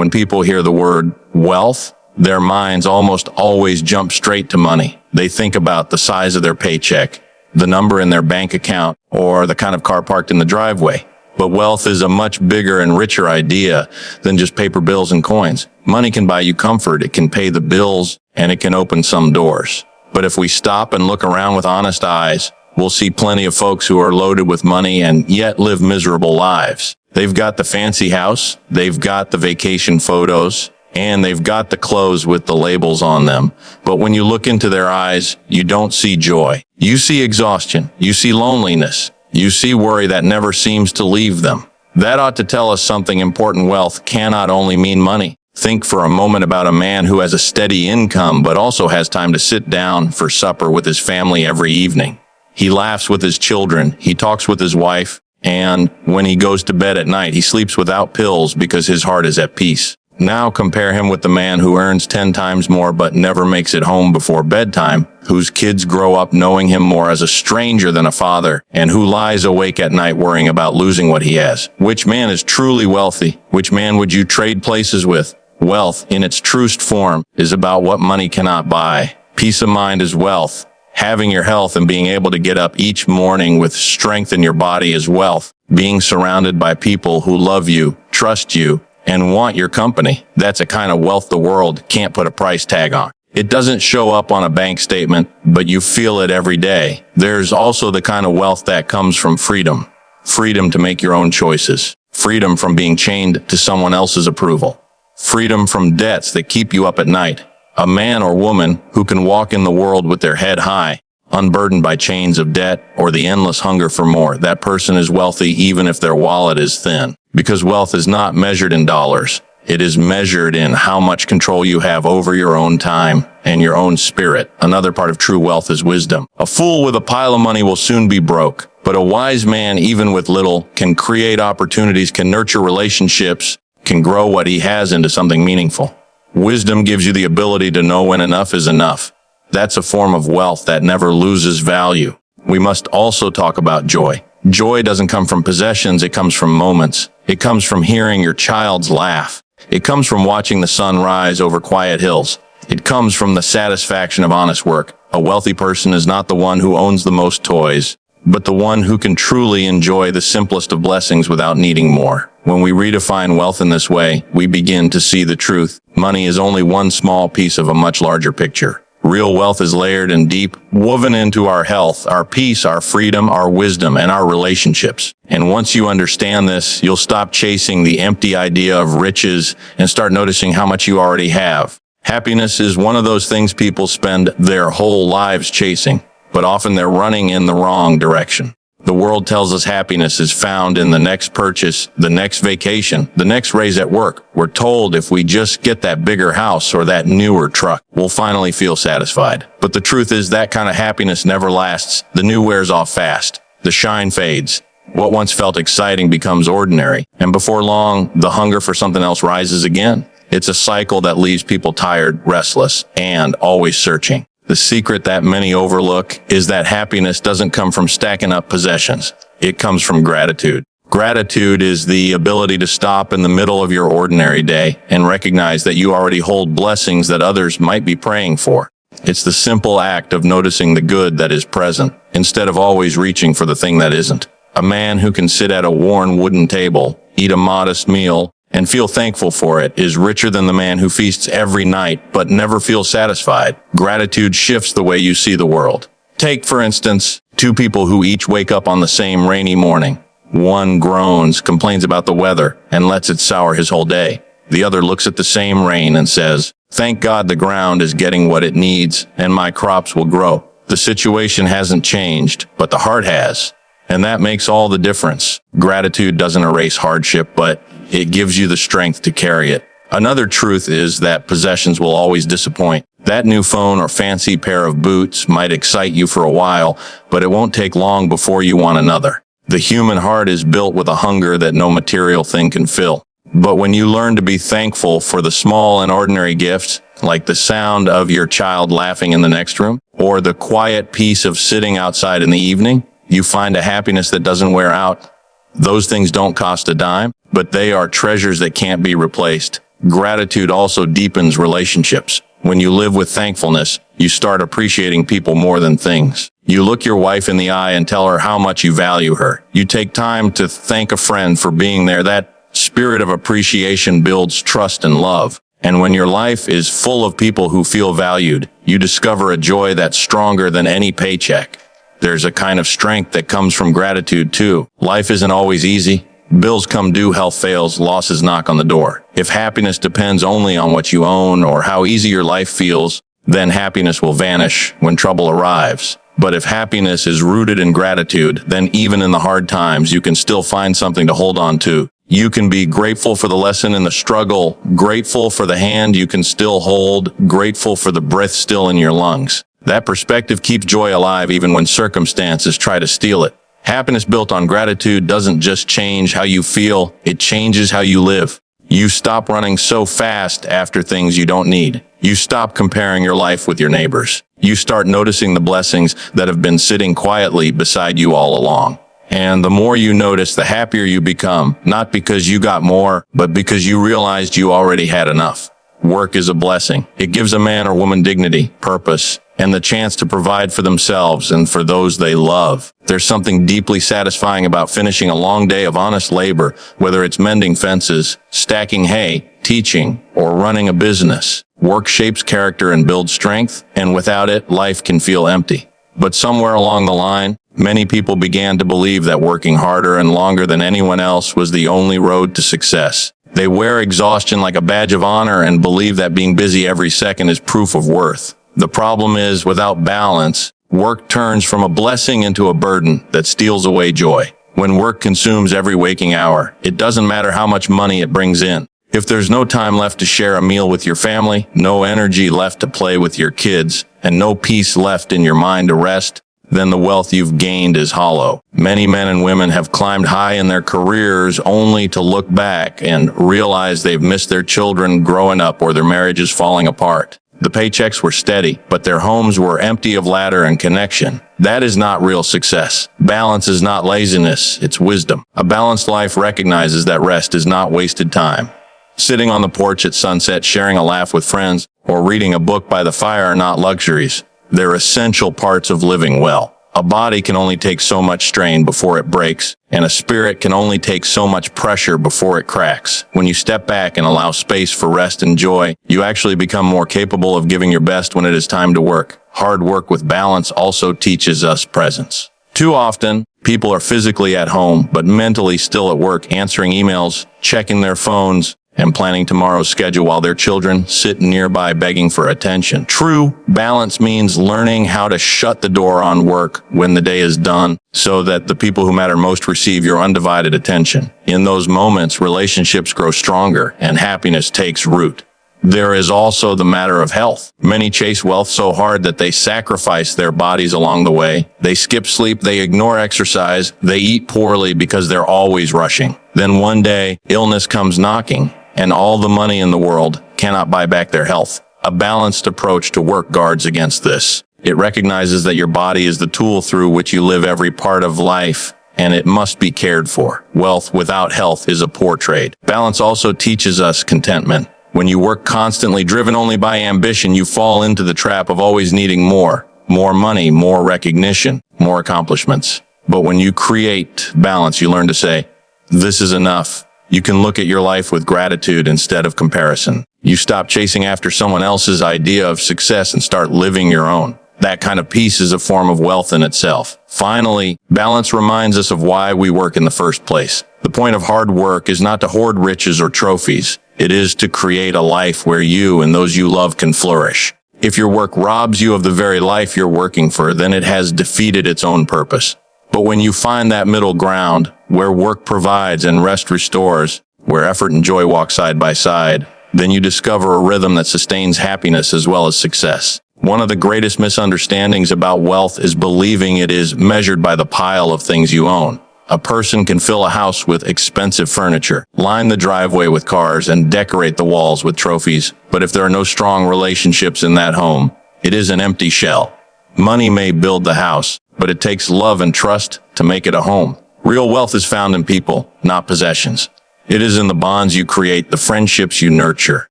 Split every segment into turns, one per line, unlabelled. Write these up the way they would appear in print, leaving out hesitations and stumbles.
When people hear the word wealth, their minds almost always jump straight to money. They think about the size of their paycheck, the number in their bank account, or the kind of car parked in the driveway. But wealth is a much bigger and richer idea than just paper bills and coins. Money can buy you comfort, it can pay the bills, and it can open some doors. But if we stop and look around with honest eyes, we'll see plenty of folks who are loaded with money and yet live miserable lives. They've got the fancy house, they've got the vacation photos, and they've got the clothes with the labels on them. But when you look into their eyes, you don't see joy. You see exhaustion. You see loneliness. You see worry that never seems to leave them. That ought to tell us something important. Wealth cannot only mean money. Think for a moment about a man who has a steady income, but also has time to sit down for supper with his family every evening. He laughs with his children. He talks with his wife. And when he goes to bed at night, he sleeps without pills because his heart is at peace. Now compare him with the man who earns 10 times more but never makes it home before bedtime, whose kids grow up knowing him more as a stranger than a father, and who lies awake at night worrying about losing what he has. Which man is truly wealthy? Which man would you trade places with? Wealth, in its truest form, is about what money cannot buy. Peace of mind is wealth. Having your health and being able to get up each morning with strength in your body is wealth. Being surrounded by people who love you, trust you, and want your company, that's a kind of wealth the world can't put a price tag on. It doesn't show up on a bank statement, but you feel it every day. There's also the kind of wealth that comes from freedom. Freedom to make your own choices. Freedom from being chained to someone else's approval. Freedom from debts that keep you up at night. A man or woman who can walk in the world with their head high, unburdened by chains of debt or the endless hunger for more. That person is wealthy even if their wallet is thin. Because wealth is not measured in dollars. It is measured in how much control you have over your own time and your own spirit. Another part of true wealth is wisdom. A fool with a pile of money will soon be broke, but a wise man, even with little, can create opportunities, can nurture relationships, can grow what he has into something meaningful. Wisdom gives you the ability to know when enough is enough. That's a form of wealth that never loses value. We must also talk about joy. Joy doesn't come from possessions, it comes from moments. It comes from hearing your child's laugh. It comes from watching the sun rise over quiet hills. It comes from the satisfaction of honest work. A wealthy person is not the one who owns the most toys, but the one who can truly enjoy the simplest of blessings without needing more. When we redefine wealth in this way, we begin to see the truth. Money is only one small piece of a much larger picture. Real wealth is layered and deep, woven into our health, our peace, our freedom, our wisdom, and our relationships. And once you understand this, you'll stop chasing the empty idea of riches and start noticing how much you already have. Happiness is one of those things people spend their whole lives chasing, but often they're running in the wrong direction. The world tells us happiness is found in the next purchase, the next vacation, the next raise at work. We're told if we just get that bigger house or that newer truck, we'll finally feel satisfied. But the truth is that kind of happiness never lasts. The new wears off fast. The shine fades. What once felt exciting becomes ordinary. And before long, the hunger for something else rises again. It's a cycle that leaves people tired, restless, and always searching. The secret that many overlook is that happiness doesn't come from stacking up possessions. It comes from gratitude. Gratitude is the ability to stop in the middle of your ordinary day and recognize that you already hold blessings that others might be praying for. It's the simple act of noticing the good that is present instead of always reaching for the thing that isn't. A man who can sit at a worn wooden table, eat a modest meal, and feel thankful for it is richer than the man who feasts every night but never feels satisfied. Gratitude shifts the way you see the world. Take, for instance, two people who each wake up on the same rainy morning. One groans, complains about the weather, and lets it sour his whole day. The other looks at the same rain and says, "Thank God the ground is getting what it needs, and my crops will grow." The situation hasn't changed, but the heart has. And that makes all the difference. Gratitude doesn't erase hardship, but it gives you the strength to carry it. Another truth is that possessions will always disappoint. That new phone or fancy pair of boots might excite you for a while, but it won't take long before you want another. The human heart is built with a hunger that no material thing can fill. But when you learn to be thankful for the small and ordinary gifts, like the sound of your child laughing in the next room, or the quiet peace of sitting outside in the evening, you find a happiness that doesn't wear out. Those things don't cost a dime, but they are treasures that can't be replaced. Gratitude also deepens relationships. When you live with thankfulness, you start appreciating people more than things. You look your wife in the eye and tell her how much you value her. You take time to thank a friend for being there. That spirit of appreciation builds trust and love. And when your life is full of people who feel valued, you discover a joy that's stronger than any paycheck. There's a kind of strength that comes from gratitude too. Life isn't always easy. Bills come due, health fails, losses knock on the door. If happiness depends only on what you own or how easy your life feels, then happiness will vanish when trouble arrives. But if happiness is rooted in gratitude, then even in the hard times, you can still find something to hold on to. You can be grateful for the lesson in the struggle, grateful for the hand you can still hold, grateful for the breath still in your lungs. That perspective keeps joy alive even when circumstances try to steal it. Happiness built on gratitude doesn't just change how you feel, it changes how you live. You stop running so fast after things you don't need. You stop comparing your life with your neighbors. You start noticing the blessings that have been sitting quietly beside you all along. And the more you notice, the happier you become, not because you got more, but because you realized you already had enough. Work is a blessing. It gives a man or woman dignity, purpose, and the chance to provide for themselves and for those they love. There's something deeply satisfying about finishing a long day of honest labor, whether it's mending fences, stacking hay, teaching, or running a business. Work shapes character and builds strength, and without it, life can feel empty. But somewhere along the line, many people began to believe that working harder and longer than anyone else was the only road to success. They wear exhaustion like a badge of honor and believe that being busy every second is proof of worth. The problem is, without balance, work turns from a blessing into a burden that steals away joy. When work consumes every waking hour, it doesn't matter how much money it brings in. If there's no time left to share a meal with your family, no energy left to play with your kids, and no peace left in your mind to rest, then the wealth you've gained is hollow. Many men and women have climbed high in their careers only to look back and realize they've missed their children growing up or their marriages falling apart. The paychecks were steady, but their homes were empty of laughter and connection. That is not real success. Balance is not laziness, it's wisdom. A balanced life recognizes that rest is not wasted time. Sitting on the porch at sunset, sharing a laugh with friends, or reading a book by the fire are not luxuries. They're essential parts of living well. A body can only take so much strain before it breaks, and a spirit can only take so much pressure before it cracks. When you step back and allow space for rest and joy, you actually become more capable of giving your best when it is time to work. Hard work with balance also teaches us presence. Too often, people are physically at home, but mentally still at work, answering emails, checking their phones, and planning tomorrow's schedule while their children sit nearby begging for attention. True balance means learning how to shut the door on work when the day is done so that the people who matter most receive your undivided attention. In those moments, relationships grow stronger and happiness takes root. There is also the matter of health. Many chase wealth so hard that they sacrifice their bodies along the way. They skip sleep, they ignore exercise, they eat poorly because they're always rushing. Then one day, illness comes knocking, and all the money in the world cannot buy back their health. A balanced approach to work guards against this. It recognizes that your body is the tool through which you live every part of life, and it must be cared for. Wealth without health is a poor trade. Balance also teaches us contentment. When you work constantly driven only by ambition, you fall into the trap of always needing more money, more recognition, more accomplishments. But when you create balance, you learn to say, this is enough. You can look at your life with gratitude instead of comparison. You stop chasing after someone else's idea of success and start living your own. That kind of peace is a form of wealth in itself. Finally, balance reminds us of why we work in the first place. The point of hard work is not to hoard riches or trophies. It is to create a life where you and those you love can flourish. If your work robs you of the very life you're working for, then it has defeated its own purpose. But when you find that middle ground, where work provides and rest restores, where effort and joy walk side by side, then you discover a rhythm that sustains happiness as well as success. One of the greatest misunderstandings about wealth is believing it is measured by the pile of things you own. A person can fill a house with expensive furniture, line the driveway with cars, and decorate the walls with trophies, but if there are no strong relationships in that home, it is an empty shell. Money may build the house, but it takes love and trust to make it a home. Real wealth is found in people, not possessions. It is in the bonds you create, the friendships you nurture,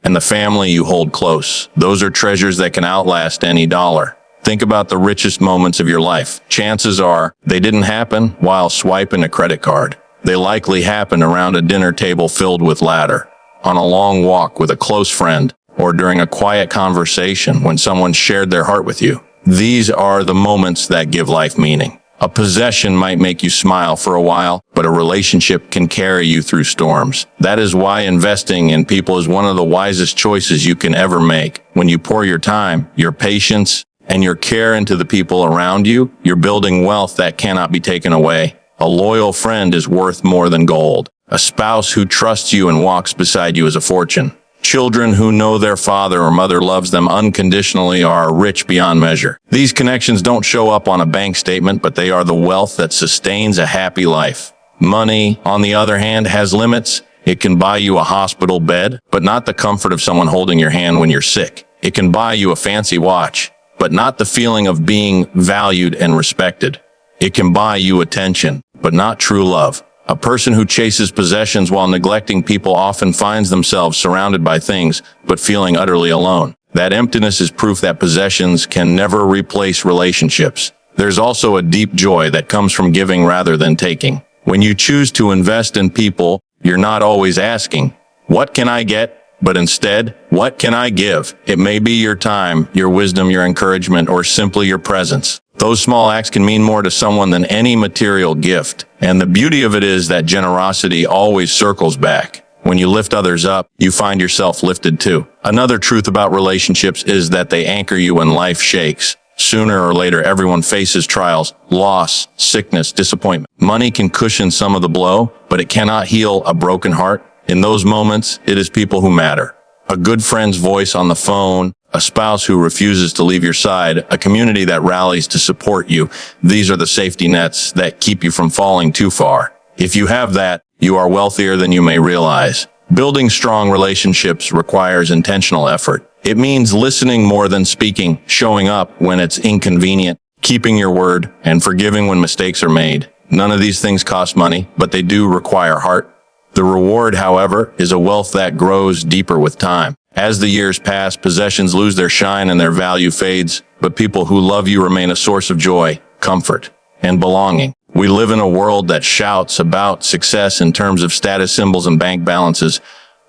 and the family you hold close. Those are treasures that can outlast any dollar. Think about the richest moments of your life. Chances are they didn't happen while swiping a credit card. They likely happened around a dinner table filled with laughter, on a long walk with a close friend, or during a quiet conversation when someone shared their heart with you. These are the moments that give life meaning. A possession might make you smile for a while, but a relationship can carry you through storms. That is why investing in people is one of the wisest choices you can ever make. When you pour your time, your patience, and your care into the people around you, you're building wealth that cannot be taken away. A loyal friend is worth more than gold. A spouse who trusts you and walks beside you is a fortune. Children who know their father or mother loves them unconditionally are rich beyond measure. These connections don't show up on a bank statement, but they are the wealth that sustains a happy life. Money, on the other hand, has limits. It can buy you a hospital bed, but not the comfort of someone holding your hand when you're sick. It can buy you a fancy watch, but not the feeling of being valued and respected. It can buy you attention, but not true love. A person who chases possessions while neglecting people often finds themselves surrounded by things, but feeling utterly alone. That emptiness is proof that possessions can never replace relationships. There's also a deep joy that comes from giving rather than taking. When you choose to invest in people, you're not always asking, "What can I get?" but instead, "What can I give?" It may be your time, your wisdom, your encouragement, or simply your presence. Those small acts can mean more to someone than any material gift. And the beauty of it is that generosity always circles back. When you lift others up, you find yourself lifted too. Another truth about relationships is that they anchor you when life shakes. Sooner or later, everyone faces trials, loss, sickness, disappointment. Money can cushion some of the blow, but it cannot heal a broken heart. In those moments, it is people who matter. A good friend's voice on the phone, a spouse who refuses to leave your side, a community that rallies to support you. These are the safety nets that keep you from falling too far. If you have that, you are wealthier than you may realize. Building strong relationships requires intentional effort. It means listening more than speaking, showing up when it's inconvenient, keeping your word, and forgiving when mistakes are made. None of these things cost money, but they do require heart. The reward, however, is a wealth that grows deeper with time. As the years pass, possessions lose their shine and their value fades, but people who love you remain a source of joy, comfort, and belonging. We live in a world that shouts about success in terms of status symbols and bank balances,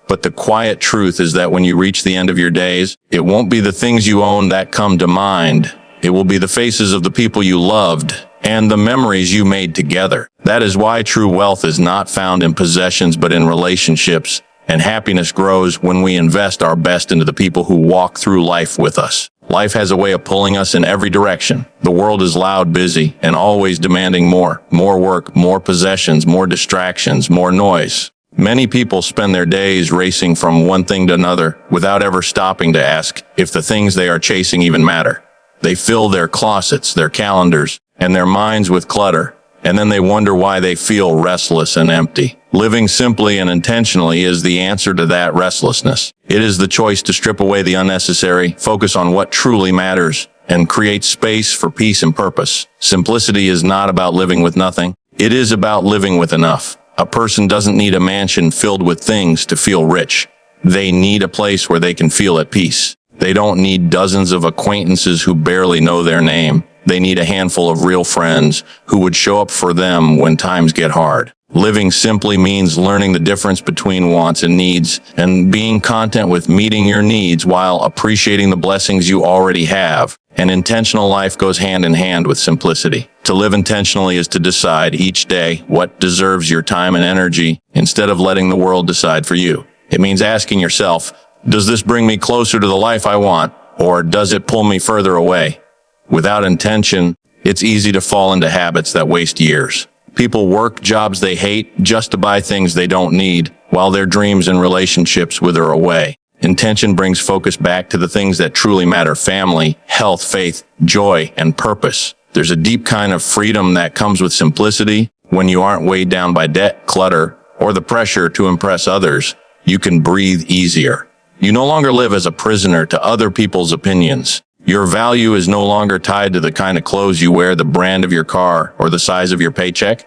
but the quiet truth is that when you reach the end of your days, it won't be the things you own that come to mind. It will be the faces of the people you loved and the memories you made together. That is why true wealth is not found in possessions, but in relationships. And happiness grows when we invest our best into the people who walk through life with us. Life has a way of pulling us in every direction. The world is loud, busy, and always demanding more. More work, more possessions, more distractions, more noise. Many people spend their days racing from one thing to another without ever stopping to ask if the things they are chasing even matter. They fill their closets, their calendars, and their minds with clutter, and then they wonder why they feel restless and empty. Living simply and intentionally is the answer to that restlessness. It is the choice to strip away the unnecessary, focus on what truly matters, and create space for peace and purpose. Simplicity is not about living with nothing. It is about living with enough. A person doesn't need a mansion filled with things to feel rich. They need a place where they can feel at peace. They don't need dozens of acquaintances who barely know their name. They need a handful of real friends who would show up for them when times get hard. Living simply means learning the difference between wants and needs, and being content with meeting your needs while appreciating the blessings you already have. An intentional life goes hand in hand with simplicity. To live intentionally is to decide each day what deserves your time and energy instead of letting the world decide for you. It means asking yourself, does this bring me closer to the life I want, or does it pull me further away? Without intention, it's easy to fall into habits that waste years. People work jobs they hate just to buy things they don't need, while their dreams and relationships wither away. Intention brings focus back to the things that truly matter: family, health, faith, joy, and purpose. There's a deep kind of freedom that comes with simplicity. When you aren't weighed down by debt, clutter, or the pressure to impress others, you can breathe easier. You no longer live as a prisoner to other people's opinions. Your value is no longer tied to the kind of clothes you wear, the brand of your car, or the size of your paycheck.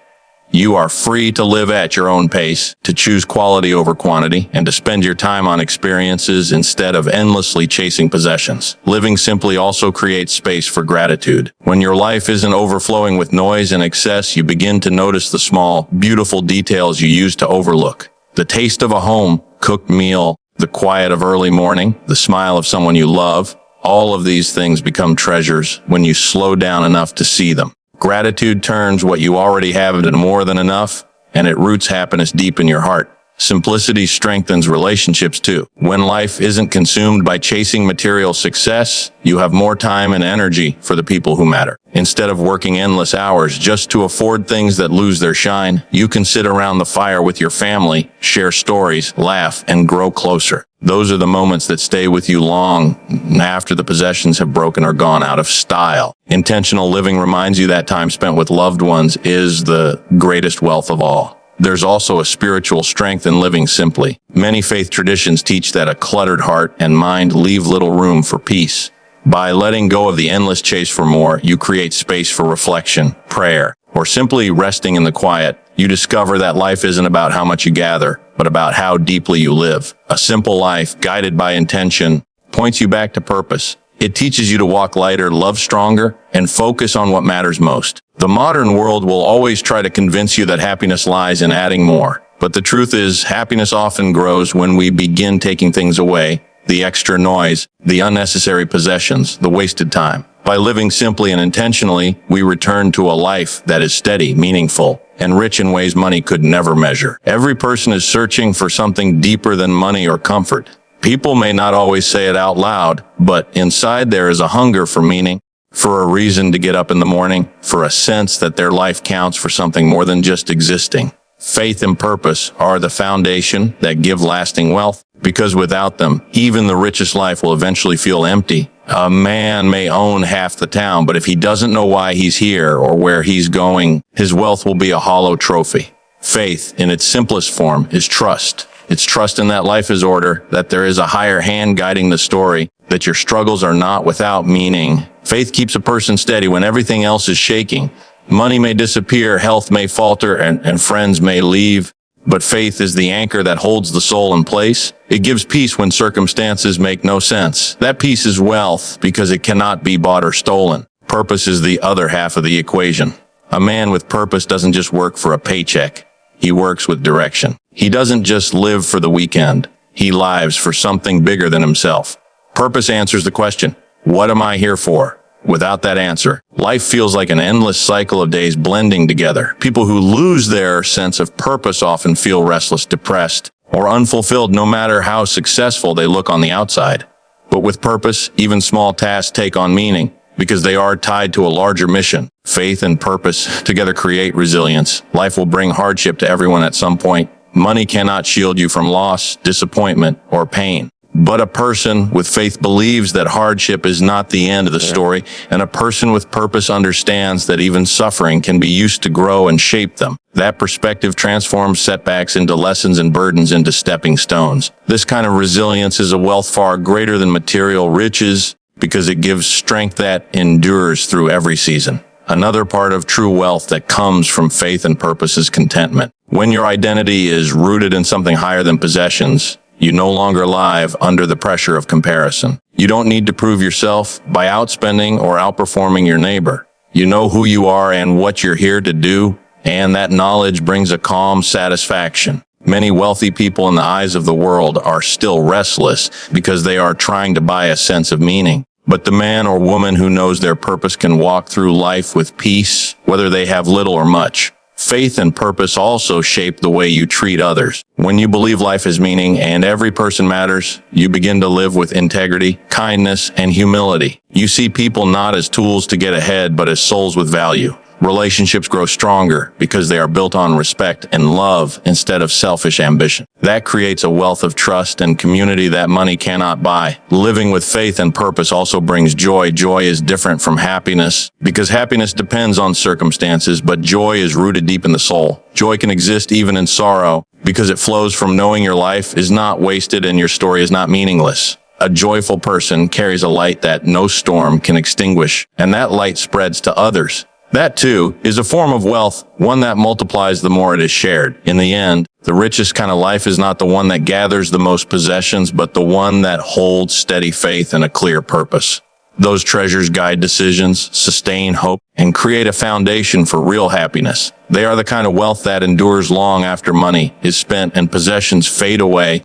You are free to live at your own pace, to choose quality over quantity, and to spend your time on experiences instead of endlessly chasing possessions. Living simply also creates space for gratitude. When your life isn't overflowing with noise and excess, you begin to notice the small, beautiful details you used to overlook. The taste of a home-cooked meal, the quiet of early morning, the smile of someone you love, all of these things become treasures when you slow down enough to see them. Gratitude turns what you already have into more than enough, and it roots happiness deep in your heart. Simplicity strengthens relationships too. When life isn't consumed by chasing material success, you have more time and energy for the people who matter. Instead of working endless hours just to afford things that lose their shine, you can sit around the fire with your family, share stories, laugh, and grow closer. Those are the moments that stay with you long after the possessions have broken or gone out of style. Intentional living reminds you that time spent with loved ones is the greatest wealth of all. There's also a spiritual strength in living simply. Many faith traditions teach that a cluttered heart and mind leave little room for peace. By letting go of the endless chase for more, you create space for reflection, prayer, or simply resting in the quiet. You discover that life isn't about how much you gather, but about how deeply you live. A simple life, guided by intention, points you back to purpose. It teaches you to walk lighter, love stronger, and focus on what matters most. The modern world will always try to convince you that happiness lies in adding more. But the truth is, happiness often grows when we begin taking things away, the extra noise, the unnecessary possessions, the wasted time. By living simply and intentionally, we return to a life that is steady, meaningful, and rich in ways money could never measure. Every person is searching for something deeper than money or comfort. People may not always say it out loud, but inside there is a hunger for meaning, for a reason to get up in the morning, for a sense that their life counts for something more than just existing. Faith and purpose are the foundation that give lasting wealth, because without them, even the richest life will eventually feel empty. A man may own half the town, but if he doesn't know why he's here or where he's going, his wealth will be a hollow trophy. Faith, in its simplest form, is trust. It's trust in that life is order, that there is a higher hand guiding the story, that your struggles are not without meaning. Faith keeps a person steady when everything else is shaking. Money may disappear, health may falter, and friends may leave. But faith is the anchor that holds the soul in place. It gives peace when circumstances make no sense. That peace is wealth because it cannot be bought or stolen. Purpose is the other half of the equation. A man with purpose doesn't just work for a paycheck. He works with direction. He doesn't just live for the weekend. He lives for something bigger than himself. Purpose answers the question, what am I here for? Without that answer, life feels like an endless cycle of days blending together. People who lose their sense of purpose often feel restless, depressed, or unfulfilled no matter how successful they look on the outside. But with purpose, even small tasks take on meaning because they are tied to a larger mission. Faith and purpose together create resilience. Life will bring hardship to everyone at some point. Money cannot shield you from loss, disappointment, or pain. But a person with faith believes that hardship is not the end of the story, and a person with purpose understands that even suffering can be used to grow and shape them. That perspective transforms setbacks into lessons and burdens into stepping stones. This kind of resilience is a wealth far greater than material riches because it gives strength that endures through every season. Another part of true wealth that comes from faith and purpose is contentment. When your identity is rooted in something higher than possessions, you no longer live under the pressure of comparison. You don't need to prove yourself by outspending or outperforming your neighbor. You know who you are and what you're here to do, and that knowledge brings a calm satisfaction. Many wealthy people in the eyes of the world are still restless because they are trying to buy a sense of meaning. But the man or woman who knows their purpose can walk through life with peace, whether they have little or much. Faith and purpose also shape the way you treat others. When you believe life has meaning and every person matters, you begin to live with integrity, kindness, and humility. You see people not as tools to get ahead, but as souls with value. Relationships grow stronger because they are built on respect and love instead of selfish ambition. That creates a wealth of trust and community that money cannot buy. Living with faith and purpose also brings joy. Joy is different from happiness because happiness depends on circumstances, but joy is rooted deep in the soul. Joy can exist even in sorrow because it flows from knowing your life is not wasted and your story is not meaningless. A joyful person carries a light that no storm can extinguish, and that light spreads to others. That, too, is a form of wealth, one that multiplies the more it is shared. In the end, the richest kind of life is not the one that gathers the most possessions, but the one that holds steady faith and a clear purpose. Those treasures guide decisions, sustain hope, and create a foundation for real happiness. They are the kind of wealth that endures long after money is spent and possessions fade away.